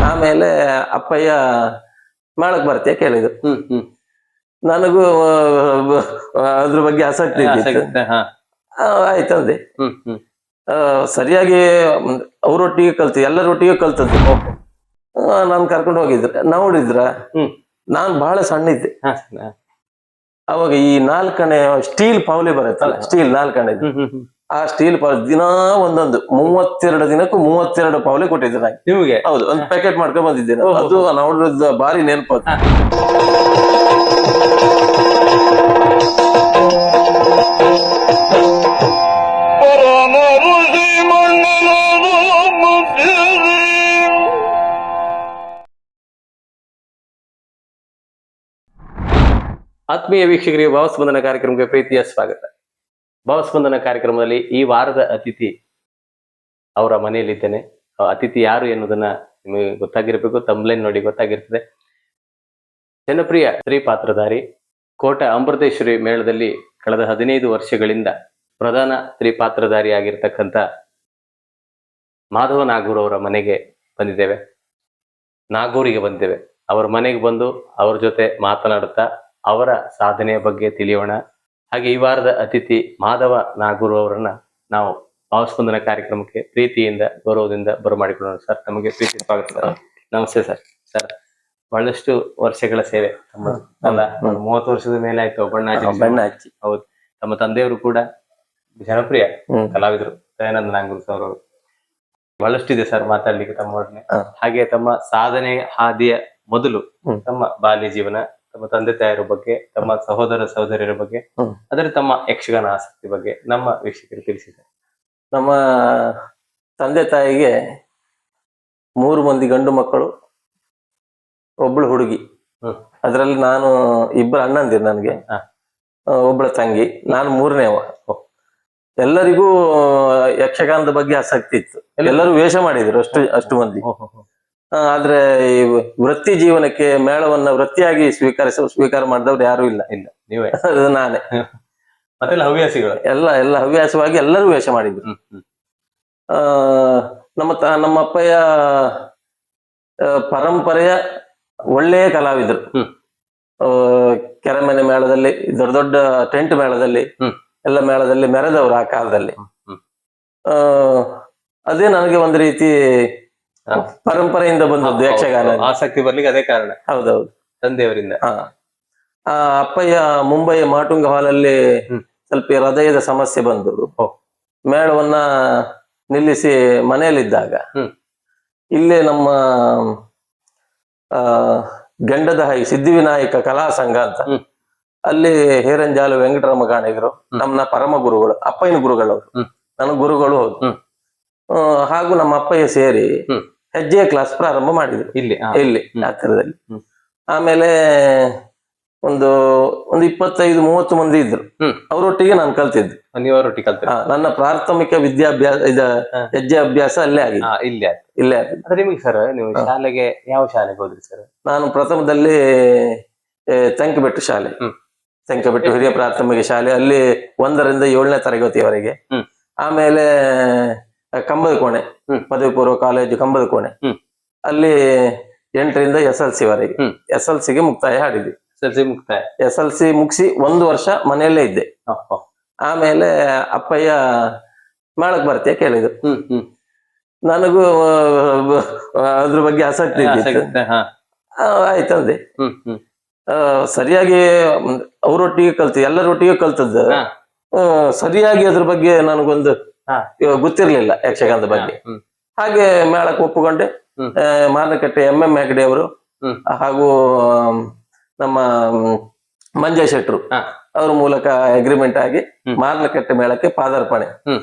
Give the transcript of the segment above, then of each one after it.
ಆಮೇಲೆ ಅಪ್ಪಯ್ಯ ಮೇಳಕ್ ಬರ್ತೀಯ ಕೇಳಿದ್ರು. ನನಗೂ ಅದ್ರ ಬಗ್ಗೆ ಆಸಕ್ತಿ ಇತ್ತು. ಆಯ್ತಂದೆ. ಸರಿಯಾಗಿ ಅವರೊಟ್ಟಿಗೆ ಕಲ್ತಿ, ಎಲ್ಲರೊಟ್ಟಿಗೆ ಕಲ್ತದ್ದು. ನಾನ್ ಕರ್ಕೊಂಡು ಹೋಗಿದ್ರ, ನೋಡಿದ್ರ ನಾನ್ ಬಹಳ ಸಣ್ಣ ಇದ್ದೆ ಅವಾಗ. ಈ 4 ಸ್ಟೀಲ್ ಪಾವ್ಲೆ ಬರುತ್ತಲ್ಲ, ಸ್ಟೀಲ್ 4 ಆ ಸ್ಟೀಲ್ ಪಾವ್ಲೆ ದಿನಾ ಒಂದೊಂದು 32 ದಿನಕ್ಕೂ 32 ಪಾವ್ಲೆ ಕೊಟ್ಟಿದ್ರು ನಿಮ್ಗೆ. ಹೌದು, ಒಂದು ಪ್ಯಾಕೆಟ್ ಮಾಡ್ಕೊಂಡ್ ಬಂದಿದ್ದೇನೆ. ಅದು ನೋಡಿದ ಬಾರಿ ನೆನಪು. ಆತ್ಮೀಯ ವೀಕ್ಷಕರಿಗೆ ಭಾವಸ್ಪಂದನ ಕಾರ್ಯಕ್ರಮಕ್ಕೆ ಪ್ರೀತಿಯ ಸ್ವಾಗತ. ಭಾವಸ್ಪಂದನ ಕಾರ್ಯಕ್ರಮದಲ್ಲಿ ಈ ವಾರದ ಅತಿಥಿ ಅವರ ಮನೆಯಲ್ಲಿದ್ದೇನೆ. ಅತಿಥಿ ಯಾರು ಎನ್ನುವುದನ್ನ ನಿಮಗೆ ಗೊತ್ತಾಗಿರ್ಬೇಕು, ತಮ್ಲೈನ್ ನೋಡಿ ಗೊತ್ತಾಗಿರ್ತದೆ. ಜನಪ್ರಿಯ ಸ್ತ್ರೀ ಪಾತ್ರಧಾರಿ, ಕೋಟ ಅಮೃತೇಶ್ವರಿ ಮೇಳದಲ್ಲಿ ಕಳೆದ 15 ವರ್ಷಗಳಿಂದ ಪ್ರಧಾನ ಸ್ತ್ರೀ ಪಾತ್ರಧಾರಿಯಾಗಿರ್ತಕ್ಕಂಥ ಮಾಧವ ನಾಗೂರ್ ಅವರ ಮನೆಗೆ ಬಂದಿದ್ದೇವೆ. ನಾಗೂರಿಗೆ ಬಂದಿದ್ದೇವೆ. ಅವರ ಮನೆಗೆ ಬಂದು ಅವರ ಜೊತೆ ಮಾತನಾಡುತ್ತಾ ಅವರ ಸಾಧನೆಯ ಬಗ್ಗೆ ತಿಳಿಯೋಣ. ಹಾಗೆ ಈ ವಾರದ ಅತಿಥಿ ಮಾಧವ ನಾಗೂರ್ ಅವರನ್ನ ನಾವು ಭಾವಸ್ಪಂದನ ಕಾರ್ಯಕ್ರಮಕ್ಕೆ ಪ್ರೀತಿಯಿಂದ ಗೌರವದಿಂದ ಬರಮಾಡಿಕೊಳ್ಳೋಣ. ಸರ್, ನಮಗೆ ಪ್ರೀತಿ ಸ್ವಾಗತ ಸರ್. ನಮಸ್ತೆ ಸರ್. ಸರ್, ಬಹಳಷ್ಟು ವರ್ಷಗಳ ಸೇವೆ ಅಲ್ಲ, 30 ವರ್ಷದ ಮೇಲೆ ಆಯ್ತು ಬಣ್ಣ ಹಚ್ಚಿ. ಹೌದು, ತಮ್ಮ ತಂದೆಯವರು ಕೂಡ ಜನಪ್ರಿಯ ಕಲಾವಿದರು, ದಯಾನಂದ ನಾಗೂರ್ ಸರ್ ಅವರು. ಬಹಳಷ್ಟಿದೆ ಸರ್ ಮಾತಾಡ್ಲಿಕ್ಕೆ ತಮ್ಮೊಡನೆ. ಹಾಗೆ ತಮ್ಮ ಸಾಧನೆ ಹಾದಿಯ ಮೊದಲು ತಮ್ಮ ಬಾಲ್ಯ ಜೀವನ, ತಮ್ಮ ತಂದೆ ತಾಯಿಯರ ಬಗ್ಗೆ, ತಮ್ಮ ಸಹೋದರ ಸಹೋದರಿಯರ ಬಗ್ಗೆ, ಅದರ ತಮ್ಮ ಯಕ್ಷಗಾನ ಆಸಕ್ತಿ ಬಗ್ಗೆ ನಮ್ಮ ವೀಕ್ಷಕರು ತಿಳಿಸಿದ್ದಾರೆ. ನಮ್ಮ ತಂದೆ ತಾಯಿಗೆ 3 ಮಂದಿ ಗಂಡು ಮಕ್ಕಳು, ಒಬ್ಳು ಹುಡುಗಿ. ಅದ್ರಲ್ಲಿ ನಾನು 2 ಅಣ್ಣಂದಿರು, ನನಗೆ ಒಬ್ಳ ತಂಗಿ, ನಾನು 3ನೇವ. ಎಲ್ಲರಿಗೂ ಯಕ್ಷಗಾನದ ಬಗ್ಗೆ ಆಸಕ್ತಿ ಇತ್ತು. ಎಲ್ಲರೂ ವೇಷ ಮಾಡಿದ್ರು, ಅಷ್ಟು ಮಂದಿ. ಆದ್ರೆ ಈ ವೃತ್ತಿ ಜೀವನಕ್ಕೆ ಮೇಳವನ್ನ ವೃತ್ತಿಯಾಗಿ ಸ್ವೀಕಾರ ಮಾಡಿದವ್ರು ಯಾರು ಇಲ್ಲ. ನೀವೇ? ನಾನೇ. ಮತ್ತೆ ಹವ್ಯಾಸಿಗಳು ಎಲ್ಲ ಹವ್ಯಾಸವಾಗಿ ಎಲ್ಲರೂ ವೇಷ ಮಾಡಿದ್ರು. ನಮ್ಮ ಅಪ್ಪಯ್ಯ ಪರಂಪರೆಯ ಒಳ್ಳೆಯ ಕಲಾವಿದರು. ಕೆರೆಮನೆ ಮೇಳದಲ್ಲಿ, ದೊಡ್ಡ ದೊಡ್ಡ ಟೆಂಟ್ ಮೇಳದಲ್ಲಿ, ಎಲ್ಲ ಮೇಳದಲ್ಲಿ ಮೆರೆದವರು ಆ ಕಾಲದಲ್ಲಿ. ಅದೇ ನನಗೆ ಒಂದು ರೀತಿ ಪರಂಪರೆಯಿಂದ ಬಂದದ್ದು ಯಕ್ಷಗಾನ ಆಸಕ್ತಿ ಬರ್ಲಿಕ್ಕೆ ಅದೇ ಕಾರಣ. ಹೌದೌದು, ತಂದೆಯವರಿಂದ. ಅಪ್ಪಯ್ಯ ಮುಂಬೈಯ ಮಾಟುಂಗ ಹಾಲಲ್ಲಿ ಸ್ವಲ್ಪ ಹೃದಯದ ಸಮಸ್ಯೆ ಬಂದು ಮೇಳವನ್ನ ನಿಲ್ಲಿಸಿ ಮನೆಯಲ್ಲಿದ್ದಾಗ, ಇಲ್ಲೇ ನಮ್ಮ ಗಂಡದ ಹೈ ಸಿದ್ಧಿವಿನಾಯಕ ಕಲಾ ಸಂಘ ಅಂತ, ಅಲ್ಲಿ ಹೇರಂಜಾಲು ವೆಂಕಟರಾಮ ಗಾಣಿಗರು ನಮ್ಮ ಪರಮ ಗುರುಗಳು, ಅಪ್ಪಯ್ಯನ ಗುರುಗಳವರು, ನನ್ನ ಗುರುಗಳು. ಹೌದು. ಹಾಗೂ ನಮ್ಮ ಅಪ್ಪಯ್ಯ ಸೇರಿ ಹೆಜ್ಜೆಯ ಕ್ಲಾಸ್ ಪ್ರಾರಂಭ ಮಾಡಿದ್ರು ಇಲ್ಲಿ ಹತ್ತಿರದಲ್ಲಿ. ಆಮೇಲೆ ಒಂದು 25-30 ಮಂದಿ ಇದ್ರು. ಅವರೊಟ್ಟಿಗೆ ನಾನು ಕಲ್ತಿದ್ದು. ನನ್ನ ಪ್ರಾಥಮಿಕ ವಿದ್ಯಾಭ್ಯಾಸ, ಹೆಜ್ಜೆ ಅಭ್ಯಾಸ ಅಲ್ಲೇ ಆಗಿದೆ. ಇಲ್ಲೇ ಆಗಿದೆ. ನಿಮಗೆ ಸರ್, ನೀವು ಶಾಲೆಗೆ ಯಾವ ಶಾಲೆಗೆ ಹೋದ್ರಿ ಸರ್? ನಾನು ಪ್ರಥಮದಲ್ಲಿ ತೆಂಕಬೆಟ್ಟು ಶಾಲೆ, ತೆಂಕಬೆಟ್ಟು ಹಿರಿಯ ಪ್ರಾಥಮಿಕ ಶಾಲೆ, ಅಲ್ಲಿ 1ರಿಂದ 7ನೇ ತರಗತಿಯವರೆಗೆ. ಆಮೇಲೆ ಕಂಬದ ಕೋಣೆ ಪದವಿ ಪೂರ್ವ ಕಾಲೇಜು ಕಂಬದ ಕೋಣೆ, ಅಲ್ಲಿ 8ರಿಂದ SLC ವರೆಗೆ. SLCಗೆ ಮುಕ್ತಾಯ ಹಾಡಿದ್ವಿ. SLC ಮುಗಿಸಿ 1 ವರ್ಷ ಮನೆಯಲ್ಲೇ ಇದ್ದೆ. ಆಮೇಲೆ ಅಪ್ಪಯ್ಯ ಮೇಳಕ್ ಬರ್ತೀಯ ಕೇಳಿದ್ರು. ನನಗೂ ಅದ್ರ ಬಗ್ಗೆ ಆಸಕ್ತಿ ಇತ್ತು. ಆಯ್ತಂದೆ. ಸರಿಯಾಗಿ ಅವರೊಟ್ಟಿಗೆ ಕಲ್ತಿ, ಎಲ್ಲರೊಟ್ಟಿಗೆ ಕಲ್ತದ್ದು. ಸರಿಯಾಗಿ ಅದ್ರ ಬಗ್ಗೆ ನನಗೊಂದು ಗೊತ್ತಿರ್ಲಿಲ್ಲ ಯಕ್ಷಗಾನದ ಬಗ್ಗೆ. ಹಾಗೆ ಮೇಳಕ್ಕೆ ಒಪ್ಪುಕೊಂಡೆ. ಮಾರ್ನಕಟ್ಟೆ MM ಹೆಗ್ಡೆ ಅವರು ಹಾಗೂ ನಮ್ಮ ಮಂಜ ಶೆಟ್ರು ಅವ್ರ ಮೂಲಕ ಅಗ್ರಿಮೆಂಟ್ ಆಗಿ ಮಾರ್ನಕಟ್ಟೆ ಮೇಳಕ್ಕೆ ಪಾದಾರ್ಪಣೆ.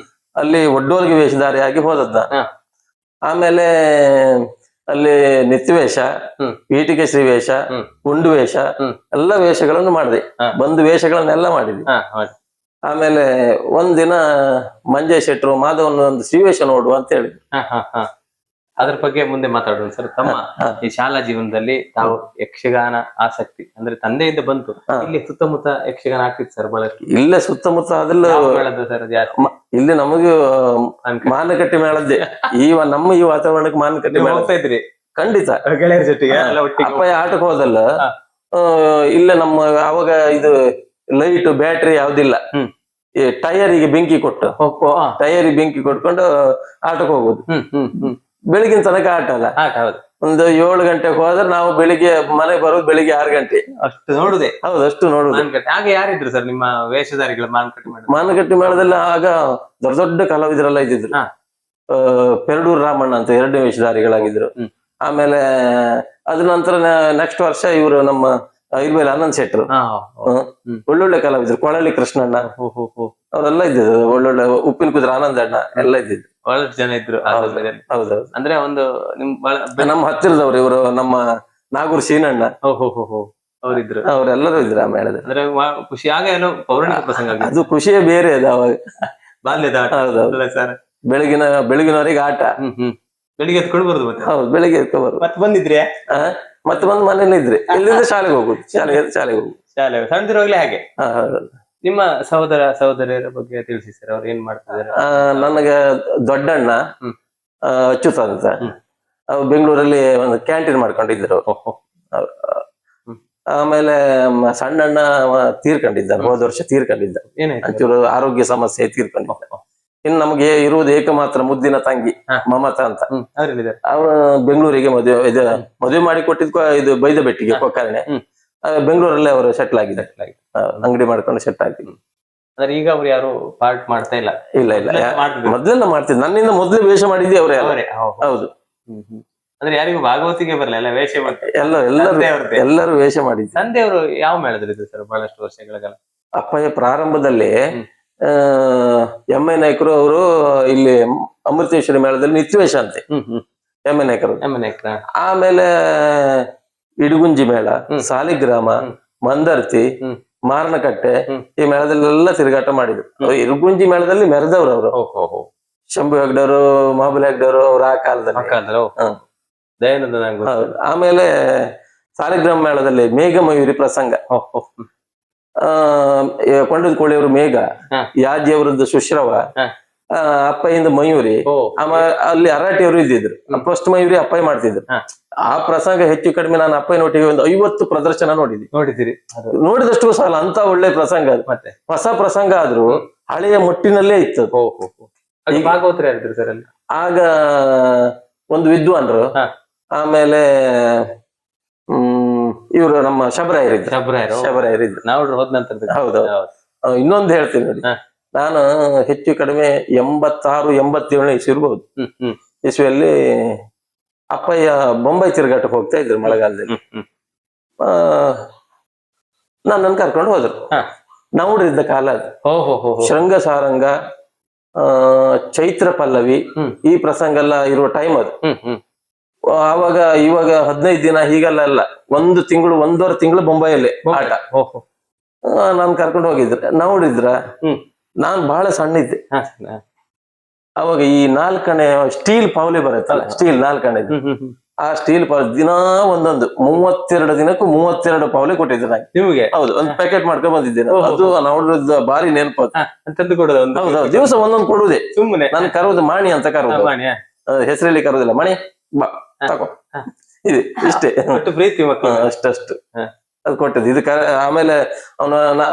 ಅಲ್ಲಿ ಒಡ್ಡೋಲ್ಗೆ ವೇಷಧಾರಿಯಾಗಿ ಹೋದದ್ದ. ಆಮೇಲೆ ಅಲ್ಲಿ ನಿತ್ಯವೇಷ, ಪೀಠಿಕೆ ಶ್ರೀ ವೇಷ, ಕುಂಡು ವೇಷ, ಎಲ್ಲ ವೇಷಗಳನ್ನು ಮಾಡಿದೆ. ಬಂದು ವೇಷಗಳನ್ನೆಲ್ಲ ಮಾಡಿದ್ವಿ. ಆಮೇಲೆ ಒಂದಿನ ಮಂಜಯ್ ಶೆಟ್ರು ಮಾಧವನ್ ಒಂದು ಶ್ರೀವೇಷ ನೋಡು ಅಂತ ಹೇಳಿ. ಅದ್ರ ಬಗ್ಗೆ ಮುಂದೆ ಮಾತಾಡೋಣ ಸರ್. ತಮ್ಮ ಈ ಶಾಲಾ ಜೀವನದಲ್ಲಿ ತಾವು ಯಕ್ಷಗಾನ ಆಸಕ್ತಿ ಅಂದ್ರೆ ತಂದೆಯಿಂದ ಬಂತು. ಇಲ್ಲಿ ಸುತ್ತಮುತ್ತ ಯಕ್ಷಗಾನ ಆಗ್ತಿತ್ತು ಸರ್ ಬಹಳಷ್ಟು? ಇಲ್ಲೇ ಸುತ್ತಮುತ್ತ ಅದೆಲ್ಲ ಇಲ್ಲಿ ನಮಗೆ ಮಾನಕಟ್ಟೆ ಮೇಳದ್ದೇ. ನಮ್ಮ ಈ ವಾತಾವರಣಕ್ಕೆ ಮಾನಕಟ್ಟೆ ಮೇಳ ಹೋಗ್ತಾ ಇದ್ರಿ? ಖಂಡಿತ. ಗೆಳೆಯರ ಜೊತೆಗೆ ಎಲ್ಲ ಒಟ್ಟಿಗೆ ಅಪ್ಪಯ್ಯ ಆಟಕ್ಕೆ ಹೋದಲ್ಲ ಇಲ್ಲ ನಮ್ಮ ಅವಾಗ ಇದು ಲೈಟ್ ಬ್ಯಾಟ್ರಿ ಯಾವ್ದಿಲ್ಲ, ಈ ಟೈರಿಗೆ ಬೆಂಕಿ ಕೊಟ್ಟು ಟೈರಿಗೆ ಬೆಂಕಿ ಕೊಟ್ಕೊಂಡು ಆಟಕ್ಕೆ ಹೋಗುದು. ಬೆಳಿಗಿನ ತನಕ ಆಟ ಅಲ್ಲ, ಒಂದು 7 ಗಂಟೆಗೆ ಹೋದ್ರೆ ನಾವು ಬೆಳಿಗ್ಗೆ ಮನೆ ಬರೋದು ಬೆಳಿಗ್ಗೆ 6 ಗಂಟೆ. ಅಷ್ಟು ನೋಡುದೇ? ಹೌದು, ಅಷ್ಟು ನೋಡುದು. ಆಗ ಯಾರಿದ್ರು ಸರ್ ನಿಮ್ಮ ವೇಷಧಾರಿಗಳು ಮಾನಕಟ್ಟಿ ಮೇಳದಲ್ಲಿ? ಆಗ ದೊಡ್ಡ ದೊಡ್ಡ ಕಲಾವಿದರೆಲ್ಲ ಇದ್ದಿದ್ರು. ಪೆರಡೂರು ರಾಮಣ್ಣ ಅಂತ 2 ವೇಷಧಾರಿಗಳಾಗಿದ್ರು. ಆಮೇಲೆ ಅದ್ರ ನಂತರ ನೆಕ್ಸ್ಟ್ ವರ್ಷ ಇವರು ನಮ್ಮ ಇರ್ಮೇಲೆ ಆನಂದ್ ಶೆಟ್ರು, ಒಳ್ಳೊಳ್ಳೆ ಕಲಾವಿದ್ರು. ಕೊಳಲಿ ಕೃಷ್ಣಣ್ಣ ಅವರೆಲ್ಲ ಇದ್ದಿದ್ರು. ಒಳ್ಳೊಳ್ಳೆ ಉಪ್ಪಿನ ಕುದ್ರ ಆನಂದ ಅಣ್ಣ ಎಲ್ಲ ಇದ್ದಿದ್ರು. ಬಹಳಷ್ಟು ಜನ ಇದ್ರು. ಹೌದೌದು. ಅಂದ್ರೆ ಒಂದು ನಮ್ಮ ಹತ್ತಿರದವ್ರು ಇವರು, ನಮ್ಮ ನಾಗೂರ್ ಸೀನಣ್ಣ ಅವರಿದ್ರು, ಅವರೆಲ್ಲರೂ ಇದ್ರು ಆ ಮೇಳದಲ್ಲಿ. ಅಂದ್ರೆ ಖುಷಿ. ಆಗ ಏನೋ ಪೌರಾಣಿಕ ಪ್ರಸಂಗ, ಅದು ಖುಷಿಯೇ ಬೇರೆ ಅದು ಅವಾಗ. ಬಾಲ್ಯದ ಆಟ. ಹೌದೌದು ಸರ್. ಬೆಳಗಿನವರೆಗೆ ಆಟ. ಬೆಳಿಗ್ಗೆ ಎತ್ಕೊಂಡು ಬರುದು. ಮತ್ತೆ ಹೌದು, ಬೆಳಿಗ್ಗೆ ಎತ್ಕೊಂಡು ಬರುದು. ಮತ್ತೆ ಬಂದಿದ್ರೆ ಮತ್ತೆ ಬಂದು ಮನೇಲಿ ಇದ್ರೆ, ಎಲ್ಲಿಂದ ಶಾಲೆಗೆ ಹೋಗುದು, ಶಾಲೆಗೆ ಹೋಗುದು. ಶಾಲೆ ಸಣ್ಣದಿರುವಾಗ್ಲೇ ಹಾಗೆ. ನಿಮ್ಮ ಸಹೋದರ ಸಹೋದರಿಯರ ಬಗ್ಗೆ ತಿಳಿಸಿ ಸರ್, ಅವ್ರು ಏನ್ ಮಾಡ್ತಿದ್ದಾರೆ? ನನಗೆ ದೊಡ್ಡಣ್ಣ ಅಚ್ಯುತ ಅಂತ, ಅವ್ರು ಬೆಂಗಳೂರಲ್ಲಿ ಒಂದು ಕ್ಯಾಂಟೀನ್ ಮಾಡ್ಕೊಂಡಿದ್ರು. ಆಮೇಲೆ ಸಣ್ಣಣ್ಣ ತೀರ್ಕೊಂಡಿದ್ದ, ಹೋದ ವರ್ಷ ತೀರ್ಕೊಂಡಿದ್ದ. ಒಂಚೂರು ಆರೋಗ್ಯ ಸಮಸ್ಯೆ ತೀರ್ಕೊಂಡಿದ್ದ. ಇನ್ನು ನಮ್ಗೆ ಇರುವುದು ಏಕಮಾತ್ರ ಮುದ್ದಿನ ತಂಗಿ ಮಮತಾ ಅಂತ. ಅವ್ರು ಬೆಂಗಳೂರಿಗೆ ಮದುವೆ ಮಾಡಿ ಕೊಟ್ಟಿದ್ ಇದು ಬೈದಬೆಟ್ಟಿಗೆ ಕೊಕ್ಕರ್ಣೆ. ಬೆಂಗಳೂರಲ್ಲೇ ಅವರು ಸೆಟ್ಲ್ ಆಗಿದ್ದಾರೆ, ಅಂಗಡಿ ಮಾಡ್ಕೊಂಡು ಸೆಟ್ ಆಗಿದ್ರು. ಅಂದ್ರೆ ಈಗ ಅವ್ರು ಯಾರು ಪಾರ್ಟ್ ಮಾಡ್ತಾ ಇಲ್ಲ? ಇಲ್ಲ, ಮೊದ್ಲೆಲ್ಲ ಮಾಡ್ತಿದ್ರು. ನನ್ನಿಂದ ಮೊದ್ಲು ವೇಷ ಮಾಡಿದ್ದೆ ಅವರೇ. ಹೌದು. ಅಂದ್ರೆ ಯಾರಿಗೂ ಭಾಗವತಿಗೆ ಬರಲ್ಲ, ಎಲ್ಲ ವೇಷ ಮಾಡ್ತಾರೆ. ಎಲ್ಲರೂ ವೇಷ ಮಾಡಿದ್ರು. ತಂದೆಯವರು ಯಾವ ಮೇಳದಲ್ಲಿದ್ರು ಸರ್ ಬಹಳಷ್ಟು ವರ್ಷಗಳ? ಅಪ್ಪಯ್ಯ ಪ್ರಾರಂಭದಲ್ಲಿ ಎಂ.ಐ. ನಾಯ್ಕರು ಅವರು ಇಲ್ಲಿ ಅಮೃತೇಶ್ವರಿ ಮೇಳದಲ್ಲಿ ನಿತ್ಯವೇಷ ಅಂತೆ, ಎಂ.ಐ. ನಾಯ್ಕರು. ಆಮೇಲೆ ಇಡಗುಂಜಿ ಮೇಳ, ಸಾಲಿಗ್ರಾಮ, ಮಂದರ್ತಿ, ಮಾರನಕಟ್ಟೆ, ಈ ಮೇಳದಲ್ಲೆಲ್ಲ ತಿರುಗಾಟ ಮಾಡಿದ್ರು. ಇಡಗುಂಜಿ ಮೇಳದಲ್ಲಿ ಮೆರೆದವ್ರು ಅವರು. ಶಂಭು ಹೆಗ್ಡರು, ಮಹಾಬಲಿ ಹೆಗ್ಡರು ಅವ್ರು ಆ ಕಾಲದಲ್ಲಿ. ಆಮೇಲೆ ಸಾಲಿಗ್ರಾಮ ಮೇಳದಲ್ಲಿ ಮೇಘಮಯೂರಿ ಪ್ರಸಂಗ, ಕೊಂಡದ ಕೋಳಿಯವರು ಮೇಘ, ಯಾಜಿಯವರದ್ದು ಸುಶ್ರವ, ಅಪ್ಪಯ್ಯಿಂದ ಮಯೂರಿ, ಆಮೇಲೆ ಅಲ್ಲಿ ಅರಾಟಿಯವರು ಇದ್ದಿದ್ರು. ಫಸ್ಟ್ ಮಯೂರಿ ಅಪ್ಪಯ್ಯ ಮಾಡ್ತಿದ್ರು. ಆ ಪ್ರಸಂಗ ಹೆಚ್ಚು ಕಡಿಮೆ ನಾನು ಅಪ್ಪಯ್ಯನೊಟ್ಟಿಗೆ ಒಂದು 50 ಪ್ರದರ್ಶನ ನೋಡಿದಿರಿ. ನೋಡಿದಷ್ಟು ಸಾಲ, ಅಂತ ಒಳ್ಳೆ ಪ್ರಸಂಗ ಅದು. ಮತ್ತೆ ಹೊಸ ಪ್ರಸಂಗ ಆದ್ರೂ ಹಳೆಯ ಮುಟ್ಟಿನಲ್ಲೇ ಇತ್ತು. ಆಗ ಒಂದು ವಿದ್ವಾನ್ರು, ಆಮೇಲೆ ಇವರು ನಮ್ಮ ಶಬರಾಯರಿದ್ರು. ಹೌದು. ಇನ್ನೊಂದು ಹೇಳ್ತೀನಿ ನೋಡಿ, ನಾನು ಹೆಚ್ಚು ಕಡಿಮೆ 86, 87 ಇಸ್ವಿ ಇರ್ಬೋದು. ಇಸ್ವಿಯಲ್ಲಿ ಅಪ್ಪಯ್ಯ ಬೊಂಬೈ ತಿರುಗಾಟಕ್ಕೆ ಹೋಗ್ತಾ ಇದ್ರು ಮಳೆಗಾಲದಲ್ಲಿ. ನನ್ನನ್ನು ಕರ್ಕೊಂಡು ಹೋದ್ರು. ನೋಡಿದ್ದ ಕಾಲ ಅದು. ಶೃಂಗ ಸಾರಂಗ, ಚೈತ್ರ ಪಲ್ಲವಿ, ಈ ಪ್ರಸಂಗ ಎಲ್ಲ ಇರುವ ಟೈಮ್ ಅದು. ಆವಾಗ ಇವಾಗ 15 ದಿನ ಹೀಗೆಲ್ಲ ಅಲ್ಲ, 1 ತಿಂಗಳು 1.5 ತಿಂಗಳು ಬೊಂಬೈಯಲ್ಲಿ ಆಟ. ನಾನ್ ಕರ್ಕೊಂಡು ಹೋಗಿದ್ರ, ನೋಡಿದ್ರ ನಾನ್ ಬಹಳ ಸಣ್ಣ ಇದ್ದೆ ಅವಾಗ. ಈ 4 ಸ್ಟೀಲ್ ಪಾವಲಿ ಬರುತ್ತಲ್ಲ, ಸ್ಟೀಲ್ 4 ಆ ಸ್ಟೀಲ್ ಪಾವಲಿ ದಿನಾ ಒಂದೊಂದು 32 ದಿನಕ್ಕೂ 32 ಪಾವಲಿ ಕೊಟ್ಟಿದ್ರು ನಂಗೆ. ನಿಮ್ಗೆ? ಹೌದು, ಒಂದು ಪ್ಯಾಕೆಟ್ ಮಾಡ್ಕೊಂಡ್ ಬಂದಿದ್ದೇನೆ. ಅದು ನೋಡಿದ ಬಾರಿ ನೆನಪು. ಹೌದು, ದಿವಸ ಒಂದೊಂದು ಕೊಡುದೇ. ಸುಮ್ಮನೆ ನಾನು ಕರೋದು ಮಾಣಿ ಅಂತ ಕರೋದು, ಹೆಸರಲ್ಲಿ ಕರೋದಿಲ್ಲ. ಮಣಿ ಬಾ ತಗೋ, ಇದೆ ಇಷ್ಟೇ ಪ್ರೀತಿ ಮಕ್ಕಳು. ಅಷ್ಟು ಅದು ಕೊಟ್ಟದ್ದು ಇದು. ಆಮೇಲೆ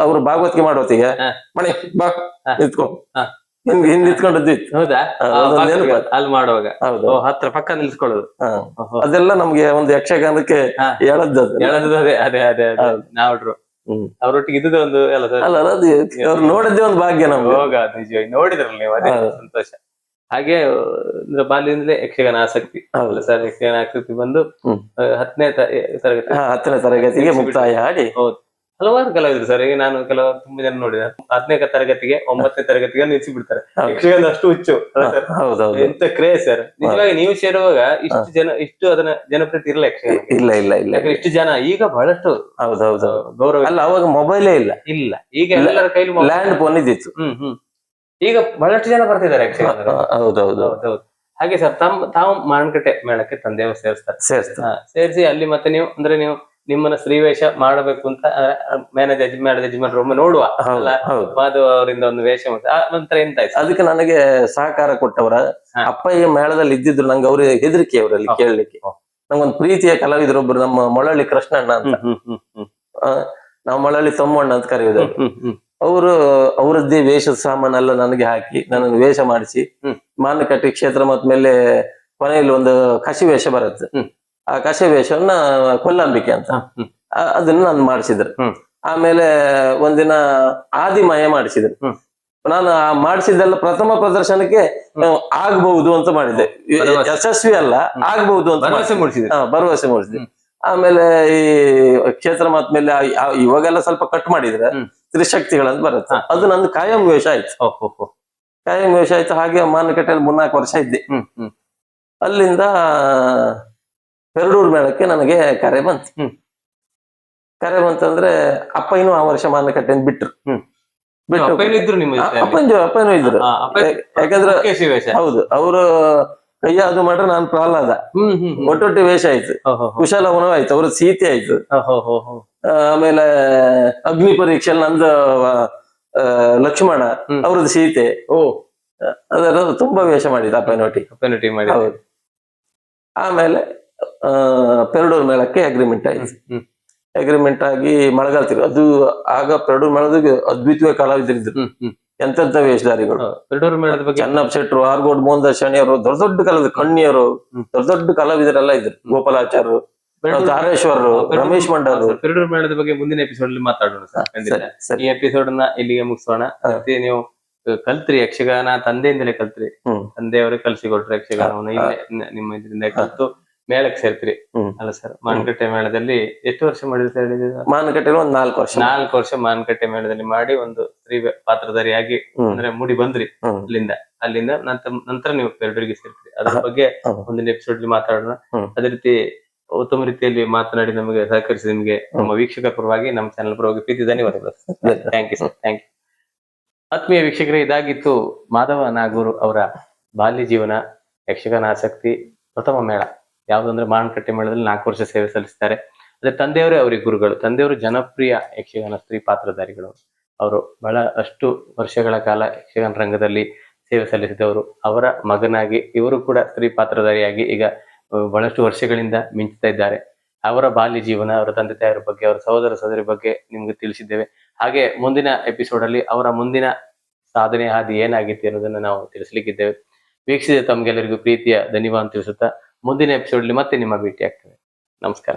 ಅವ್ರು ಭಾಗವತಿಗೆ ಮಾಡೋತ್ತಿಗೆ ಮಣಿ ಬಾ ನಿಂತ್ಕೊ, ಹಿಂಗ್ ನಿಂತ್ಕೊಂಡದ್ದು ಇತ್ತು. ಹೌದಾ? ಅಲ್ಲಿ ಮಾಡುವಾಗ ಹೌದು, ಹತ್ರ ಪಕ್ಕ ನಿಲ್ಸ್ಕೊಳ್ಳೋದು. ಅದೆಲ್ಲ ನಮ್ಗೆ ಒಂದು ಯಕ್ಷಗಾನಕ್ಕೆ ಎಳದ್ದು. ಅದೇ ನಾವ್ರು ಅವ್ರೊಟ್ಟಿಗೆ ಇದ್ದ ಒಂದು ಅಲ್ಲ, ಅವ್ರು ನೋಡಿದ್ದೆ ಒಂದು ಭಾಗ್ಯ ನಮ್ಗೆ. ನಿಜವಾಗಿ ನೋಡಿದ್ರಲ್ಲ ನೀವು, ಅದೇ ಸಂತೋಷ. ಹಾಗೆ ಬಾಲ್ಯದಿಂದಲೇ ಯಕ್ಷಗಾನ ಆಸಕ್ತಿ. ಹೌದು ಸರ್, ಯಕ್ಷಗಾನ ಆಸಕ್ತಿ ಬಂದು 10ನೇ ತರಗತಿಗೆ ಮುಕ್ತಾಯ ಆಡಿ. ಹೌದು, ಹಲವಾರು ಕಲಾವಿದ್ರು ಸರ್. ಈಗ ನಾನು ತುಂಬಾ ಜನ ನೋಡಿದ 10ನೇ ತರಗತಿಗೆ 9ನೇ ತರಗತಿಗೆ ನಿಲ್ಸಿ ಬಿಡ್ತಾರೆ. ಯಕ್ಷಗಾನ ಅಷ್ಟು ಹುಚ್ಚು. ಎಂತ ಕ್ರೇಜ್ ಸರ್. ನಿಜವಾಗಿ ನೀವು ಸೇರುವಾಗ ಇಷ್ಟು ಅದನ್ನ ಜನಪ್ರಿಯತೆ ಇರಲ್ಲ ಯಕ್ಷಗಾನ. ಇಲ್ಲ. ಇಷ್ಟು ಜನ ಈಗ ಬಹಳಷ್ಟು ಗೌರವ. ಅಲ್ಲ, ಅವಾಗ ಮೊಬೈಲೇ ಇಲ್ಲ. ಈಗ ಎಲ್ಲರ ಕೈಲಿ ಲ್ಯಾಂಡ್ ಫೋನ್ ಇದ್ದಿತ್ತು. ಈಗ ಬಹಳಷ್ಟು ಜನ ಬರ್ತಿದ್ದಾರೆ ಯಕ್ಷಗಾನ. ಹೌದೌದು. ಹಾಗೆ ಸರ್, ತಾವು ಮಾರನಕಟ್ಟೆ ಮೇಳಕ್ಕೆ ತಂದೆಯವರು ಸೇರಿಸಿ ಅಲ್ಲಿ ಮತ್ತೆ ನೀವು ನಿಮ್ಮನ್ನ ಸ್ತ್ರೀವೇಷ ಮಾಡಬೇಕು ಅಂತ ಮೇಳದ ಯಜಮಾನರು ಒಮ್ಮೆ ನೋಡುವ ಮಾಧವ ಅವರಿಂದ ಒಂದು ವೇಷ ನಂತರ ಎಂತ ಆಯ್ತು? ಅದಕ್ಕೆ ನನಗೆ ಸಹಕಾರ ಕೊಟ್ಟವರ ಅಪ್ಪಯ್ಯ ಮೇಳದಲ್ಲಿ ಇದ್ದಿದ್ರು. ನಂಗೆ ಅವ್ರ ಹೆದರಿಕೆ ಅವರಲ್ಲಿ ಕೇಳಲಿಕ್ಕೆ. ನಂಗೊಂದು ಪ್ರೀತಿಯ ಕಲಾವಿದರೊಬ್ರು ನಮ್ಮ ಮೊಳಲಿ ಕೃಷ್ಣಣ್ಣ ಅಂತ, ನಾವು ಮೊಳಲಿ ತಮ್ಮಣ್ಣ ಅಂತ ಕರೆಯುವುದು. ಅವರದ್ದೇ ವೇಷದ ಸಾಮಾನೆಲ್ಲ ನನಗೆ ಹಾಕಿ ನನ್ನನ್ನು ವೇಷ ಮಾಡಿಸಿ ಮಾನಕಟ್ಟಿ ಕ್ಷೇತ್ರ ಮತ್ ಮೇಲೆ ಕೊನೆಯಲ್ಲಿ ಒಂದು ಕಸಿ ವೇಷ ಬರುತ್ತೆ. ಆ ಕಸಿ ವೇಷವನ್ನ ಕೊಲ್ಲಂಬಿಕೆ ಅಂತ ಅದನ್ನ ನಾನು ಮಾಡಿಸಿದ್ರು. ಆಮೇಲೆ ಒಂದಿನ ಆದಿಮಾಯ ಮಾಡಿಸಿದ್ರು. ನಾನು ಆ ಮಾಡಿಸಿದ್ದೆಲ್ಲ ಪ್ರಥಮ ಪ್ರದರ್ಶನಕ್ಕೆ ಆಗ್ಬಹುದು ಅಂತ ಮಾಡಿದ್ದೆ, ಯಶಸ್ವಿ ಅಲ್ಲ ಆಗ್ಬಹುದು ಅಂತ ಭರವಸೆ ಮೂಡಿಸಿದೆ. ಆಮೇಲೆ ಈ ಕ್ಷೇತ್ರ ಮಾತ್ ಮೇಲೆ ಇವಾಗೆಲ್ಲ ಸ್ವಲ್ಪ ಕಟ್ ಮಾಡಿದ್ರೆ ತ್ರಿಶಕ್ತಿಗಳಂತ ಬರುತ್ತೆ, ಅದು ನಂದು ಕಾಯಂ ವೇಷ ಆಯ್ತು. ಕಾಯಂ ವೇಷ ಆಯ್ತು. ಹಾಗೆ ಮಾನಕಟ್ಟೆಯಲ್ಲಿ 3-4 ವರ್ಷ ಇದ್ದೆ. ಅಲ್ಲಿಂದ ಪೆರಡೂರು ಮೇಳಕ್ಕೆ ನನಗೆ ಕರೆ ಬಂತು. ಕರೆ ಬಂತಂದ್ರೆ ಅಪ್ಪಯ್ಯನೂ ಆ ವರ್ಷ ಮಾನಕಟ್ಟೆಯನ್ನು ಬಿಟ್ರು. ಅಪ್ಪನೂ ಇದ್ರು. ಯಾಕಂದ್ರೆ ಹೌದು, ಅವರು ಕೈಯ ಅದು ಮಾಡ್ರೆ ನಾನು ಪ್ರಹ್ಲಾದ, ಒಟ್ಟೊಟ್ಟಿ ವೇಷ ಆಯ್ತು. ಕುಶಲವನೂ ಆಯ್ತು, ಅವ್ರ ಸೀತೆ ಆಯ್ತು. ಆಮೇಲೆ ಅಗ್ನಿ ಪರೀಕ್ಷೆ ನಂದು ಲಕ್ಷ್ಮಣ, ಅವ್ರದ್ದು ಸೀತೆ. ಅದರ ತುಂಬಾ ವೇಷ ಮಾಡಿದ ಅಪ್ಪನೊಟ್ಟಿ. ಹೌದು. ಆಮೇಲೆ ಪೆರಡೂರು ಮೇಳಕ್ಕೆ ಅಗ್ರಿಮೆಂಟ್ ಆಯ್ತು. ಅಗ್ರಿಮೆಂಟ್ ಆಗಿ ಮಳೆಗಾಲ ತಿರುಗಿ ಅದು ಆಗ ಪೆರಡೂರು ಮೇಳದ ಅದ್ಭುತವಾಗಿ ಕಲಾವಿದರಿದ್ರು, ಎಂತೆಂತ ವೇಷಧಾರಿಗಳು. ಚೆನ್ನಪ್ಪ ಶೆಟ್ರು, ಆರ್ಗೋಡ್ ಮೋಹನ್ದಾಸ್ ಶೆಣಿಯವರು, ದೊಡ್ಡ ದೊಡ್ಡ ಕಲಾವಿದರು, ಕಣ್ಣಿಯರು, ದೊಡ್ಡ ದೊಡ್ಡ ಕಲಾವಿದರೆಲ್ಲ ಇದ್ರು. ಗೋಪಾಲಾಚಾರ್ಯರು, ತಾರೇಶ್ವರರು, ರಮೇಶ್ ಮಂಡರು. ಪೆರಡೂರು ಮೇಳದ ಬಗ್ಗೆ ಮುಂದಿನ ಎಪಿಸೋಡ್ ಅಲ್ಲಿ ಮಾತಾಡೋಣ ಸರ್. ಈ ಎಪಿಸೋಡ್ ನ ಇಲ್ಲಿಗೆ ಮುಗಿಸೋಣ. ನೀವು ಕಲ್ತ್ರಿ ಯಕ್ಷಗಾನ, ತಂದೆಯಿಂದಲೇ ಕಲ್ತ್ರಿ, ತಂದೆಯವರೇ ಕಲ್ಸಿಕೊಟ್ರು ಯಕ್ಷಗಾನವನ್ನು. ಇಲ್ಲೇ ನಿಮ್ಮ ಇದರಿಂದ ಕಲ್ತು ಮೇಳಕ್ಕೆ ಸೇರ್ತೀರಿ ಅಲ್ಲ ಸರ್? ಮಾನಕಟ್ಟೆ ಮೇಳದಲ್ಲಿ ಎಷ್ಟು ವರ್ಷ ಮಾಡಿದ್ರೆ? ಮಾನಕಟ್ಟೆ ಒಂದು 4 ವರ್ಷ. 4 ವರ್ಷ ಮಾನಕಟ್ಟೆ ಮೇಳದಲ್ಲಿ ಮಾಡಿ ಒಂದು ಸ್ತ್ರೀ ಪಾತ್ರಧಾರಿಯಾಗಿ ಅಂದ್ರೆ ಮೂಡಿ ಬಂದ್ರಿ. ಅಲ್ಲಿಂದ ನಂತರ ನೀವು ಪೆರಡೂರಿಗೆ ಸೇರ್ತೀರಿ. ಅದ್ರ ಬಗ್ಗೆ ಮುಂದಿನ ಎಪಿಸೋಡ್ ಅಲ್ಲಿ ಮಾತಾಡೋಣ. ಅದೇ ರೀತಿ ಉತ್ತಮ ರೀತಿಯಲ್ಲಿ ಮಾತನಾಡಿ ನಮಗೆ ಸಹಕರಿಸಿ ನಿಮ್ಗೆ ನಮ್ಮ ವೀಕ್ಷಕರ ಪರವಾಗಿ, ನಮ್ಮ ಚಾನೆಲ್ ಪರವಾಗಿ ಪ್ರೀತಿ ಧನ್ಯವಾದಗಳು. Thank you sir, thank you. ಆತ್ಮೀಯ ವೀಕ್ಷಕರೇ, ಇದಾಗಿತ್ತು ಮಾಧವ ನಾಗೂರು ಅವರ ಬಾಲ್ಯ ಜೀವನ, ಯಕ್ಷಗಾನ ಆಸಕ್ತಿ, ಪ್ರಥಮ ಮೇಳ ಯಾವ್ದಂದ್ರೆ ಮಾನಕಟ್ಟೆ ಮೇಳದಲ್ಲಿ 4 ವರ್ಷ ಸೇವೆ ಸಲ್ಲಿಸ್ತಾರೆ. ಅದೇ ತಂದೆಯವರೇ ಅವರಿಗೆ ಗುರುಗಳು. ತಂದೆಯವರು ಜನಪ್ರಿಯ ಯಕ್ಷಗಾನ ಸ್ತ್ರೀ ಪಾತ್ರಧಾರಿಗಳು. ಅವರು ಬಹಳಷ್ಟು ವರ್ಷಗಳ ಕಾಲ ಯಕ್ಷಗಾನ ರಂಗದಲ್ಲಿ ಸೇವೆ ಸಲ್ಲಿಸಿದವರು. ಅವರ ಮಗನಾಗಿ ಇವರು ಕೂಡ ಸ್ತ್ರೀ ಪಾತ್ರಧಾರಿಯಾಗಿ ಈಗ ಬಹಳಷ್ಟು ವರ್ಷಗಳಿಂದ ಮಿಂಚುತ್ತಾ ಇದ್ದಾರೆ. ಅವರ ಬಾಲ್ಯ ಜೀವನ, ಅವರ ತಂದೆ ತಾಯಿಯರ ಬಗ್ಗೆ, ಅವರ ಸಹೋದರ ಸಹೋದರಿ ಬಗ್ಗೆ ನಿಮ್ಗೆ ತಿಳಿಸಿದ್ದೇವೆ. ಹಾಗೆ ಮುಂದಿನ ಎಪಿಸೋಡ್ ಅಲ್ಲಿ ಅವರ ಮುಂದಿನ ಸಾಧನೆ ಹಾದಿ ಏನಾಗಿತ್ತು ಅನ್ನೋದನ್ನ ನಾವು ತಿಳಿಸ್ಲಿಕ್ಕಿದ್ದೇವೆ. ವೀಕ್ಷಿಸಿದ ತಮ್ಗೆಲ್ಲರಿಗೂ ಪ್ರೀತಿಯ ಧನ್ಯವಾದ ತಿಳಿಸುತ್ತಾ ಮುಂದಿನ ಎಪಿಸೋಡ್ ಅಲ್ಲಿ ಮತ್ತೆ ನಿಮ್ಮ ಭೇಟಿ ಆಗ್ತೇವೆ. ನಮಸ್ಕಾರ.